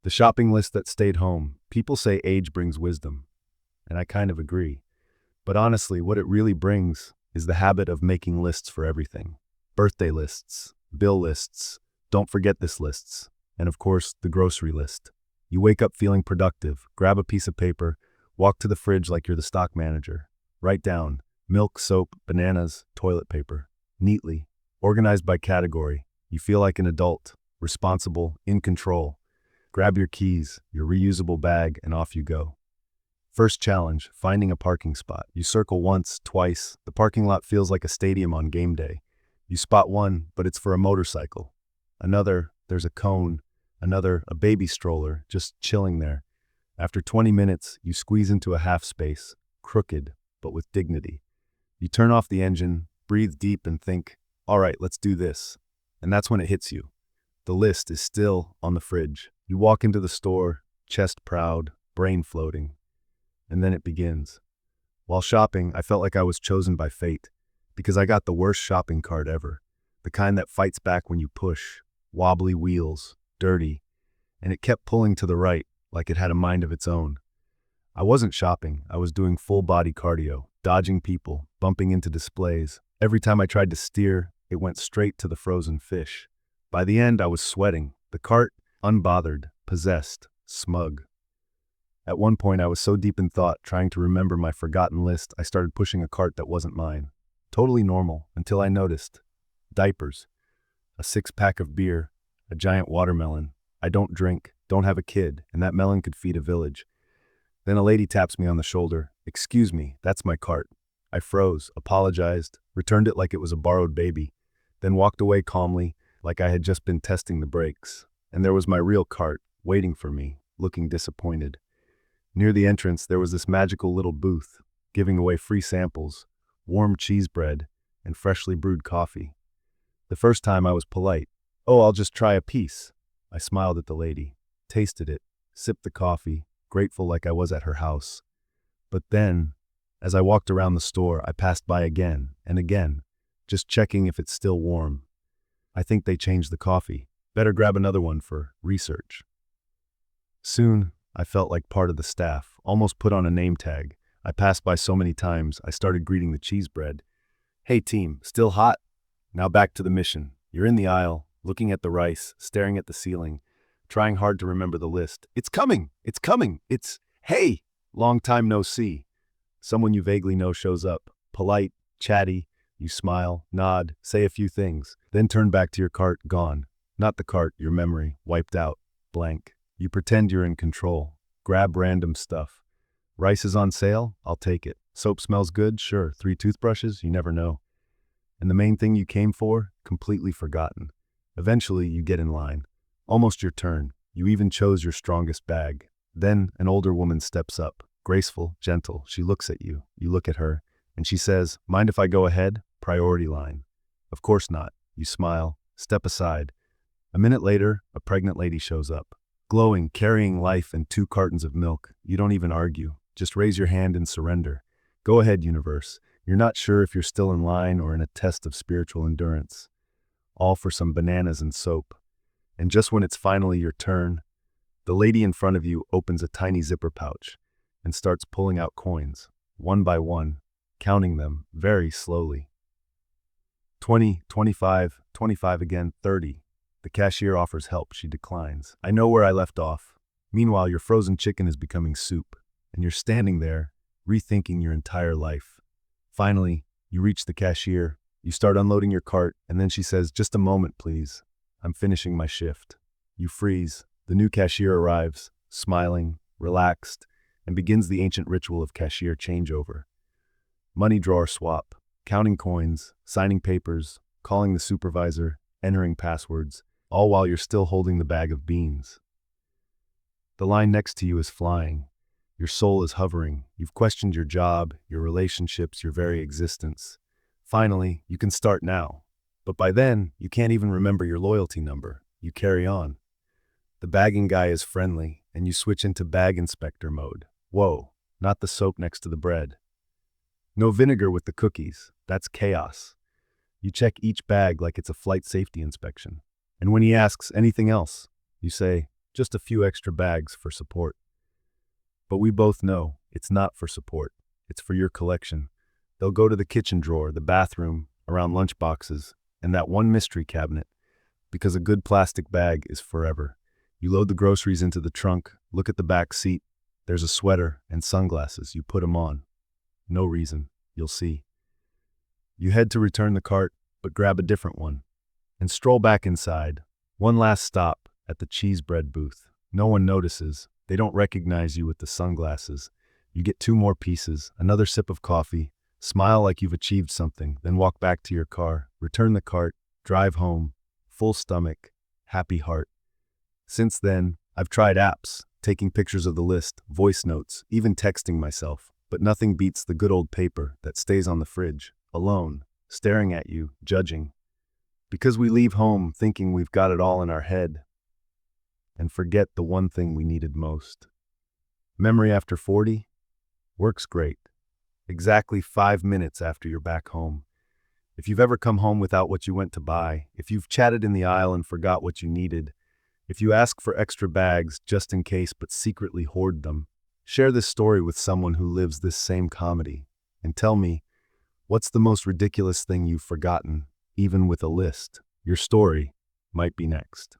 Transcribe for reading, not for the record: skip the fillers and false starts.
The shopping list that stayed home. People say age brings wisdom, and I kind of agree. But honestly, what it really brings is the habit of making lists for everything. Birthday lists, bill lists, don't forget this lists, and of course, the grocery list. You wake up feeling productive, grab a piece of paper, walk to the fridge like you're the stock manager. Write down milk, soap, bananas, toilet paper. Neatly, organized by category. You feel like an adult, responsible, in control. Grab your keys, your reusable bag, and off you go. First challenge, finding a parking spot. You circle once, twice. The parking lot feels like a stadium on game day. You spot one, but it's for a motorcycle. Another, there's a cone. Another, a baby stroller, just chilling there. After 20 minutes, you squeeze into a half space, crooked, but with dignity. You turn off the engine, breathe deep, and think, all right, let's do this. And that's when it hits you. The list is still on the fridge. You walk into the store, chest proud, brain floating. And then it begins. While shopping, I felt like I was chosen by fate, because I got the worst shopping cart ever. The kind that fights back when you push, wobbly wheels, dirty, and it kept pulling to the right like it had a mind of its own. I wasn't shopping, I was doing full-body cardio, dodging people, bumping into displays. Every time I tried to steer, it went straight to the frozen fish. By the end, I was sweating, the cart unbothered, possessed, smug. At one point, I was so deep in thought, trying to remember my forgotten list, I started pushing a cart that wasn't mine. Totally normal, until I noticed. Diapers, a six-pack of beer, a giant watermelon. I don't drink, don't have a kid, and that melon could feed a village. Then a lady taps me on the shoulder. Excuse me, that's my cart. I froze, apologized, returned it like it was a borrowed baby, then walked away calmly, like I had just been testing the brakes. And there was my real cart, waiting for me, looking disappointed. Near the entrance, there was this magical little booth, giving away free samples, warm cheese bread, and freshly brewed coffee. The first time I was polite. Oh, I'll just try a piece. I smiled at the lady, tasted it, sipped the coffee, grateful like I was at her house. But then, as I walked around the store, I passed by again and again, just checking if it's still warm. I think they changed the coffee. Better grab another one for research. Soon, I felt like part of the staff, almost put on a name tag. I passed by so many times, I started greeting the cheese bread. Hey team, still hot? Now back to the mission. You're in the aisle, looking at the rice, staring at the ceiling, trying hard to remember the list. It's coming! It's coming! Hey! Long time no see. Someone you vaguely know shows up. Polite, chatty, you smile, nod, say a few things, then turn back to your cart, gone. Not the cart, your memory, wiped out, blank. You pretend you're in control. Grab random stuff. Rice is on sale? I'll take it. Soap smells good? Sure. 3 toothbrushes? You never know. And the main thing you came for? Completely forgotten. Eventually, you get in line. Almost your turn. You even chose your strongest bag. Then, an older woman steps up. Graceful, gentle. She looks at you. You look at her. And she says, mind if I go ahead? Priority line. Of course not. You smile. Step aside. A minute later, a pregnant lady shows up. Glowing, carrying life and 2 cartons of milk. You don't even argue. Just raise your hand and surrender. Go ahead, universe. You're not sure if you're still in line or in a test of spiritual endurance. All for some bananas and soap. And just when it's finally your turn, the lady in front of you opens a tiny zipper pouch and starts pulling out coins, one by one, counting them very slowly. 20, 25, 25 again, 30. The cashier offers help. She declines. I know where I left off. Meanwhile, your frozen chicken is becoming soup, and you're standing there, rethinking your entire life. Finally, you reach the cashier. You start unloading your cart, and then she says, just a moment, please. I'm finishing my shift. You freeze. The new cashier arrives, smiling, relaxed, and begins the ancient ritual of cashier changeover. Money drawer swap, counting coins, signing papers, calling the supervisor, entering passwords, all while you're still holding the bag of beans. The line next to you is flying. Your soul is hovering. You've questioned your job, your relationships, your very existence. Finally, you can start now. But by then, you can't even remember your loyalty number. You carry on. The bagging guy is friendly, and you switch into bag inspector mode. Whoa, not the soap next to the bread. No vinegar with the cookies. That's chaos. You check each bag like it's a flight safety inspection. And when he asks anything else, you say, just a few extra bags for support. But we both know it's not for support. It's for your collection. They'll go to the kitchen drawer, the bathroom, around lunch boxes, and that one mystery cabinet, because a good plastic bag is forever. You load the groceries into the trunk, look at the back seat. There's a sweater and sunglasses. You put them on. No reason. You'll see. You head to return the cart, but grab a different one, and stroll back inside. One last stop at the cheese bread booth. No one notices. They don't recognize you with the sunglasses. You get 2 more pieces, another sip of coffee, smile like you've achieved something, then walk back to your car, return the cart, drive home, full stomach, happy heart. Since then, I've tried apps, taking pictures of the list, voice notes, even texting myself, but nothing beats the good old paper that stays on the fridge, alone, staring at you, judging. Because we leave home thinking we've got it all in our head and forget the one thing we needed most. Memory after 40 works great. Exactly 5 minutes after you're back home. If you've ever come home without what you went to buy, if you've chatted in the aisle and forgot what you needed, if you ask for extra bags just in case but secretly hoard them, share this story with someone who lives this same comedy and tell me, what's the most ridiculous thing you've forgotten, even with a list? Your story might be next.